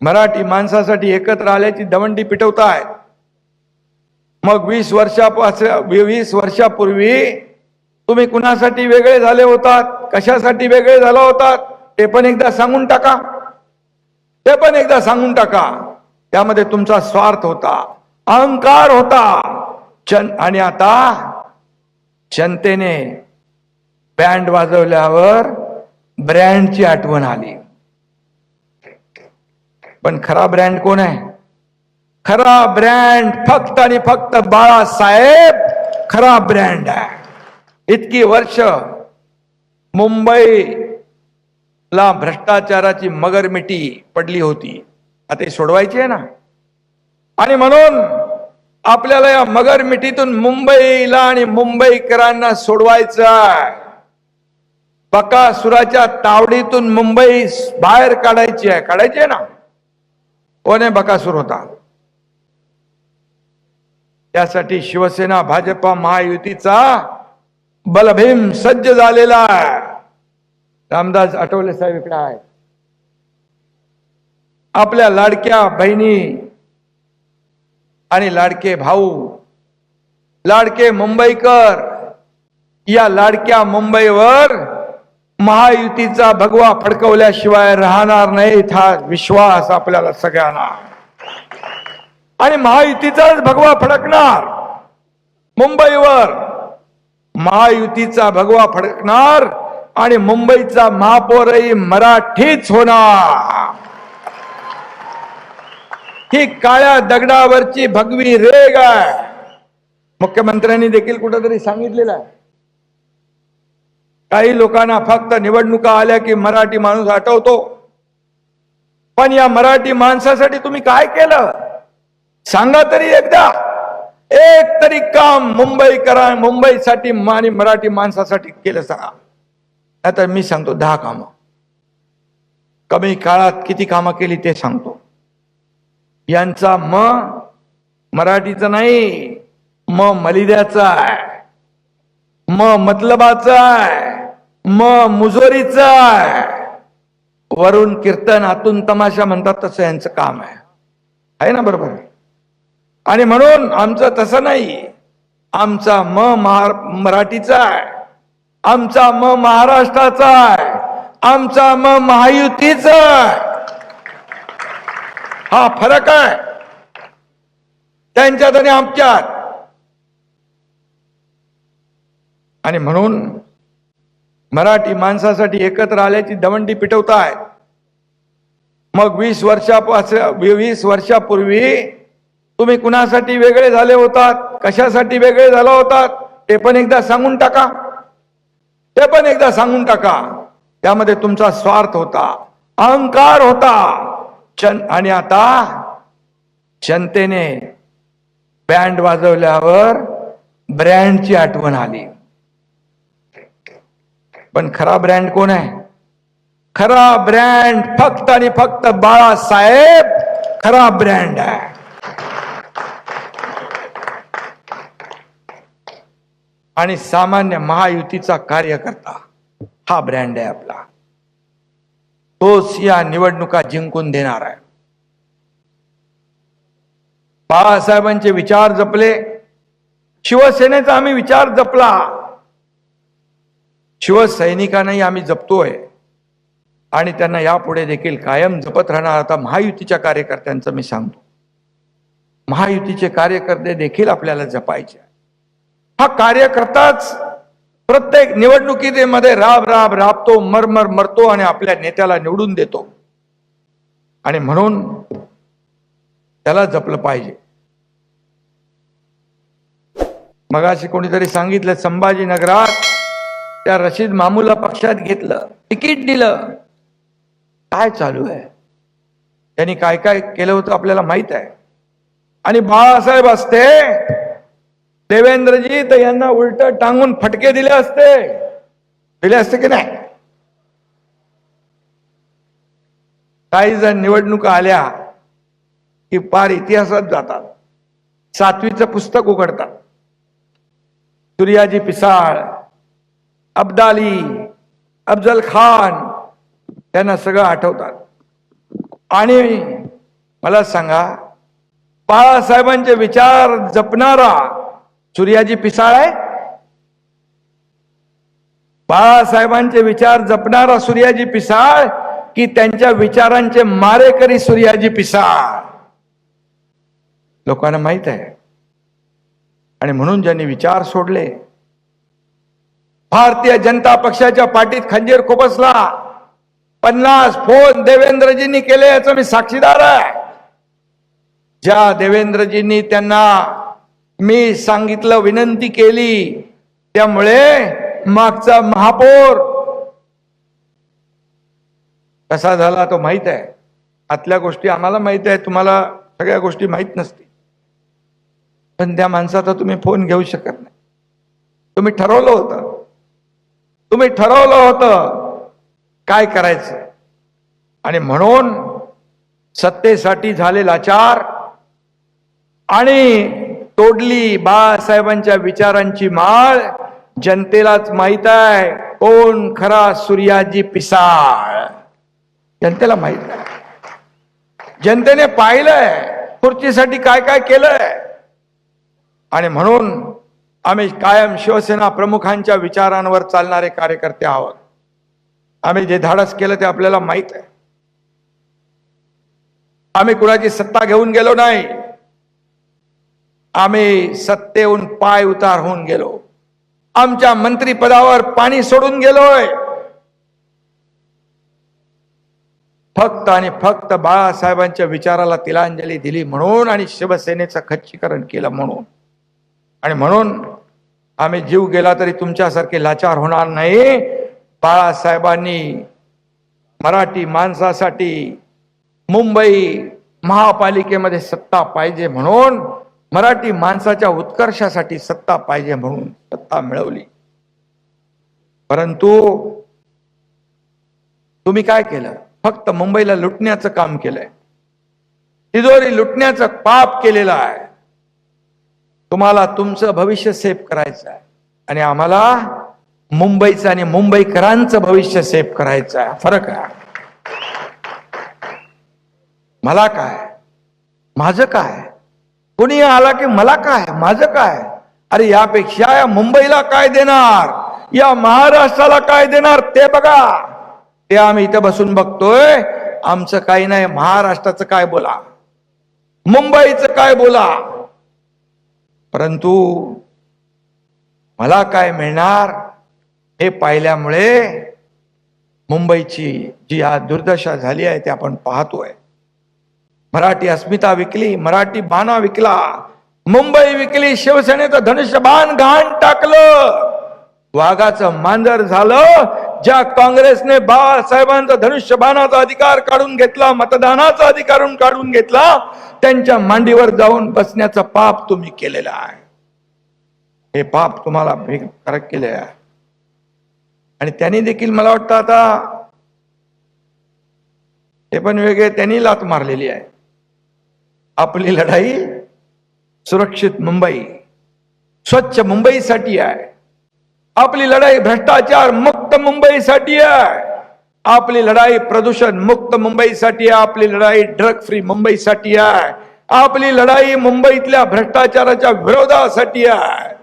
मराठी माणसासाठी एकत्र आल्याची दवंडी पिटवताय। मग 20 वर्षापूर्वी तुम्ही कुणासाठी वेगळे झाले होतात, कशासाठी वेगळे झाला होतात ते पण एकदा सांगून टाका, ते पण एकदा सांगून टाका। त्यामध्ये तुमचा स्वार्थ होता, अहंकार होता। आणि आता जनतेने बँड वाजवल्यावर ब्रँडची आठवण आली। पण खरा ब्रँड कोण आहे? खरा ब्रँड फक्त आणि फक्त बाळासाहेब खरा ब्रँड आहे। इतकी वर्ष मुंबईला भ्रष्टाचाराची मगरमिठी पडली होती, आता सोडवायची आहे ना। आणि म्हणून आपल्याला या मगरमिठीतून मुंबईला आणि मुंबईकरांना सोडवायचं आहे। बकासुराच्या तावडीतून मुंबई बाहेर काढायची आहे, काढायची आहे ना। कोण बकासूर होता? त्यासाठी शिवसेना भाजपा महायुतीचा बलभीम सज्ज झालेला आहे। रामदास आठवले साहेब इकडे आहेत। आपल्या लाडक्या बहिणी आणि लाडके भाऊ, लाडके मुंबईकर, या लाडक्या मुंबईवर महायुतीचा भगवा फडकवल्याशिवाय राहणार नाही, हा विश्वास आपल्याला सगळ्यांना। आणि महायुतीचाच भगवा फडकणार मुंबईवर, महायुतीचा भगवा फडकणार आणि मुंबईचा महापौरही मराठीच होणार। ही काळ्या दगडावरची भगवी रेग आहे। मुख्यमंत्र्यांनी देखील कुठेतरी सांगितलेलं आहे, काही लोकांना फक्त निवडणुका आल्या की मराठी माणूस आठवतो, पण या मराठी माणसासाठी तुम्ही काय केलं सांगा तरी एकदा। एक तरी काम मुंबईसाठी आणि मराठी माणसासाठी केलं सांगा। आता मी सांगतो 10 कामं, कमी काळात किती कामं केली ते सांगतो। यांचा मराठीचा नाही, मलिद्याचा आहे, मतलबाचा आहे, मुजोरीचा आहे। वरून कीर्तन आतून तमाशा म्हणतात तसं यांचं काम आहे ना, बरोबर? आणि म्हणून आमचं तसं नाही, आमचा मराठीचा आहे, आमचा महाराष्ट्राचा आहे, आमचा महायुतीचा आहे। हा फरक आहे त्यांच्यात आणि आमच्यात। आणि म्हणून मराठी माणसासाठी एकत्र आल्याची दवंडी पिटवताय। मग 20 वर्षापूर्वी तुम्ही कुणासाठी वेगळे झाले होतात, कशासाठी वेगळे झाला होतात ते पण एकदा सांगून टाका, ते पण एकदा सांगून टाका। त्यामध्ये तुमचा स्वार्थ होता, अहंकार होता। आणि आता जनतेने बँड वाजवल्यावर ब्रँडची आठवण आली। पण खरा ब्रँड कोण आहे? खरा ब्रँड फक्त आणि फक्त बाळासाहेब खरा ब्रँड आहे। आणि सामान्य महायुतीचा कार्यकर्ता हा ब्रँड आहे आपला, तोच या निवडणुका जिंकून देणार आहे। बाळासाहेबांचे विचार जपले, शिवसेनेचा आम्ही विचार जपला, शिवसैनिकांनाही आम्ही जपतोय आणि त्यांना यापुढे देखील कायम जपत राहणार। आता महायुतीच्या कार्यकर्त्यांचं मी सांगतो, महायुतीचे कार्यकर्ते देखील आपल्याला जपायचे। हा कार्यकर्ताच प्रत्येक निवडणुकीमध्ये राबतो, मरतो आणि आपल्या नेत्याला निवडून देतो। आणि म्हणून त्याला जपलं पाहिजे। मगाशी कोणीतरी सांगितलं, संभाजीनगरात त्या रशीद मामूला पक्षात घेतलं, तिकीट दिलं। काय चालू आहे? त्यांनी काय काय केलं होतं आपल्याला माहित आहे। आणि बाळासाहेब असते, देवेंद्रजी तर यांना उलट टांगून फटके दिले असते की नाही? काही जण निवडणुका आल्या की पार इतिहासात जातात, 7वीचं पुस्तक उघडतात, सूर्याजी पिसाळ, अब्दाली, अफजल खान, त्यांना सगळं आठवतात। आणि मला सांगा, बाळासाहेबांचे विचार जपणारा सूर्याजी पिसाळ आहे? बाळासाहेबांचे विचार जपणारा सूर्याजी पिसाळ की त्यांच्या विचारांचे मारेकरी सूर्याजी पिसाळ? लोकांना माहित आहे. आणि म्हणून ज्यांनी विचार सोडले, भारतीय जनता पक्षाच्या पाठीत खंजीर खुपसला, 50 फोन देवेंद्रजींनी केले याचं मी साक्षीदार आहे. ज्या देवेंद्रजींनी त्यांना मी सांगितलं, विनंती केली, त्यामुळे मागचा महापौर कसा झाला तो माहित आहे. आतल्या गोष्टी आम्हाला माहित आहे, तुम्हाला सगळ्या गोष्टी माहित नसतील. पण त्या माणसाचा तुम्ही फोन घेऊ शकत नाही. तुम्ही ठरवलं होतं काय करायचं. आणि म्हणून सत्तेसाठी झाले लाचार आणि तोडली बाळासाहेबांच्या विचारांची माळ. जनतेलाच माहित आहे कोण खरा सूर्याजी पिसाळ. जनतेला माहित आहे. जनतेने पाहिलंय खुर्चीसाठी काय काय केलंय. आणि म्हणून आम्ही कायम शिवसेना प्रमुखांच्या विचारांवर चालणारे कार्यकर्ते आहोत. आम्ही जे धाडस केलं ते आपल्याला माहित आहे. आम्ही कुणाची सत्ता घेऊन गेलो नाही. आम्ही सत्तेहून पाय उतार होऊन गेलो. आमच्या मंत्रिपदावर पाणी सोडून गेलोय. फक्त आणि फक्त बाळासाहेबांच्या विचाराला तिलांजली दिली म्हणून आणि शिवसेनेचं खच्चीकरण केलं म्हणून. आणि म्हणून आम्ही जीव गेला तरी तुमच्यासारखे लाचार होणार नाही. बाळासाहेबांनी मराठी माणसासाठी मुंबई महापालिकेमध्ये सत्ता पाहिजे म्हणून, मराठी माणसाच्या उत्कर्षासाठी सत्ता पाहिजे म्हणून सत्ता मिळवली. परंतु तुम्ही काय केलं? फक्त मुंबईला लुटण्याचं काम केलंय. तिजोरी लुटण्याचं पाप केलेलं आहे. तुम्हाला तुमचं भविष्य सेव्ह करायचं आहे आणि आम्हाला मुंबईचं आणि मुंबईकरांचं भविष्य सेव्ह करायचं आहे. फरक आहे. मला काय, माझं काय, कोणी आला की मला काय, माझं काय. अरे यापेक्षा या मुंबईला काय देणार, या महाराष्ट्राला काय देणार ते बघा. ते आम्ही इथं बसून बघतोय. आमचं काही नाही. महाराष्ट्राचं काय बोला, मुंबईचं काय बोला. परंतु मला काय मिळणार हे पाहिल्यामुळे मुंबईची जी आज दुर्दशा झाली आहे ते आपण पाहतोय. मराठी अस्मिता विकली, मराठी बाणा विकला, मुंबई विकली, शिवसेनेचं धनुष्यबाण घाण टाकलं, वाघाचं मांजर झालं. ज्या काँग्रेसने बाळासाहेबांचा धनुष्यबाणाचा अधिकार काढून घेतला, मतदानाचा अधिकार काढून घेतला, त्यांच्या मांडीवर जाऊन बसण्याचं पाप तुम्ही केलेलं आहे. हे पाप तुम्हाला करक केले आहे. आणि त्यांनी देखील मला वाटतं आता ते पण वेगळे, त्यांनी लात मारलेली आहे. आपली लढाई सुरक्षित मुंबई, स्वच्छ मुंबईसाठी आहे. आपली लढाई भ्रष्टाचार मुक्त मुंबईसाठी आहे. आपली लढाई प्रदूषण मुक्त मुंबईसाठी आहे. आपली लढाई ड्रग फ्री मुंबईसाठी आहे. आपली लढाई मुंबईतल्या भ्रष्टाचाराच्या विरोधासाठी आहे.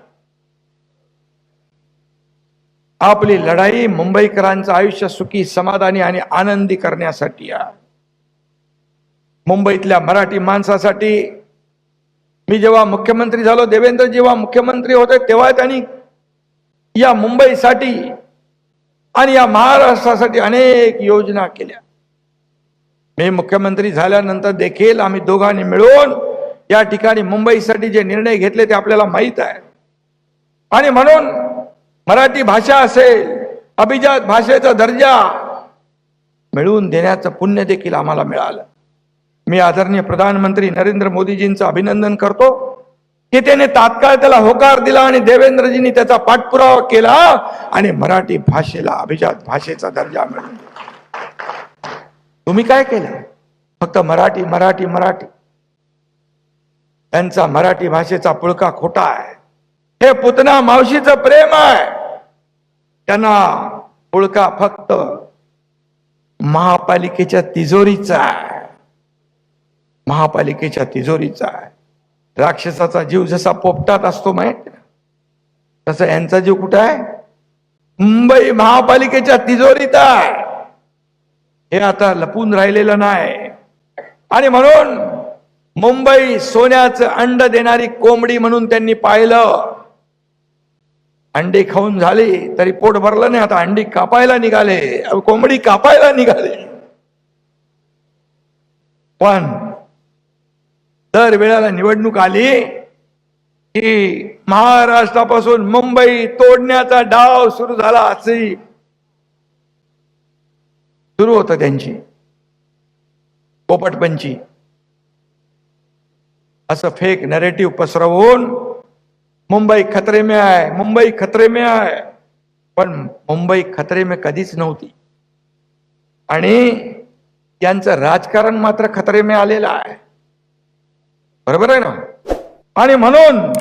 आपली लढाई मुंबईकरांचं आयुष्य सुखी, समाधानी आणि आनंदी करण्यासाठी आहे. मुंबईतल्या मराठी माणसासाठी मी जेव्हा मुख्यमंत्री झालो, देवेंद्र जेव्हा मुख्यमंत्री होते, तेव्हा त्यांनी या मुंबईसाठी आणि या महाराष्ट्रासाठी अनेक योजना केल्या. मी मुख्यमंत्री झाल्यानंतर देखील आम्ही दोघांनी मिळून या ठिकाणी मुंबईसाठी जे निर्णय घेतले ते आपल्याला माहित आहे. आणि म्हणून मराठी भाषा असेल, अभिजात भाषेचा दर्जा मिळवून देण्याचं पुण्य देखील आम्हाला मिळालं. मी आदरणीय प्रधानमंत्री नरेंद्र मोदीजींचं अभिनंदन करतो की त्याने तात्काळ त्याला होकार दिला आणि देवेंद्रजींनी त्याचा पाठपुरावा केला आणि मराठी भाषेला अभिजात भाषेचा दर्जा मिळवून दिला. तुम्ही काय केलं? फक्त मराठी मराठी मराठी. त्यांचा मराठी भाषेचा पुळका खोटा आहे. हे पुतना मावशीचं प्रेम आहे. त्यांना पुळका फक्त महापालिकेच्या तिजोरीचा आहे. महापालिकेच्या तिजोरीचा आहे. राक्षसाचा जीव जसा पोपटात असतो माहित तसा यांचा जीव कुठं आहे? मुंबई महापालिकेच्या तिजोरीत आहे. हे आता लपून राहिलेलं नाही. आणि म्हणून मुंबई सोन्याचं अंड देणारी कोंबडी म्हणून त्यांनी पाहिलं. अंडी खाऊन झाली तरी पोट भरलं नाही, आता अंडी कापायला निघाले, कोंबडी कापायला निघाले. पण दर वेळेला निवडणूक आली की महाराष्ट्रापासून मुंबई तोडण्याचा डाव सुरू झाला, असे सुरू होतं त्यांची पोपटपंची. असं फेक नरेटिव्ह पसरवून मुंबई खतरे में आहे, मुंबई खतरे में आहे. पण मुंबई खतरे में कधीच नव्हती. आणि यांचं राजकारण मात्र खतरे में आलेलं आहे. बरोबर आहे ना? आणि म्हणून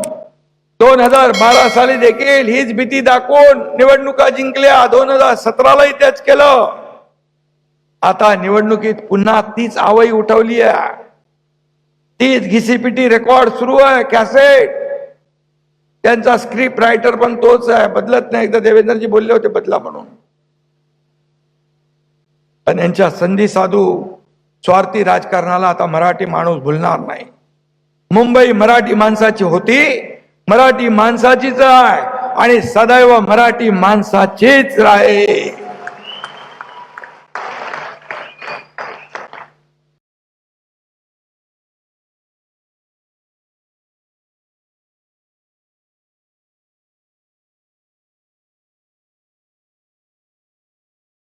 2012 साली देखील हीच भीती दाखवून निवडणुका जिंकल्या. 2017लाही त्याच केलं. आता निवडणुकीत पुन्हा तीच आवई उठवली आहे. तीच घिसीपिटी रेकॉर्ड सुरू आहे. कॅसेट त्यांचा स्क्रिप्ट रायटर पण तोच आहे, बदलत नाही. एकदा देवेंद्रजी बोलले होते बदला म्हणून. पण यांच्या संधी साधू स्वार्थी राजकारणाला आता मराठी माणूस भुलणार नाही. मुंबई मराठी माणसाची होती, मराठी माणसाचीच आहे आणि सदैव मराठी माणसाचीच राहील.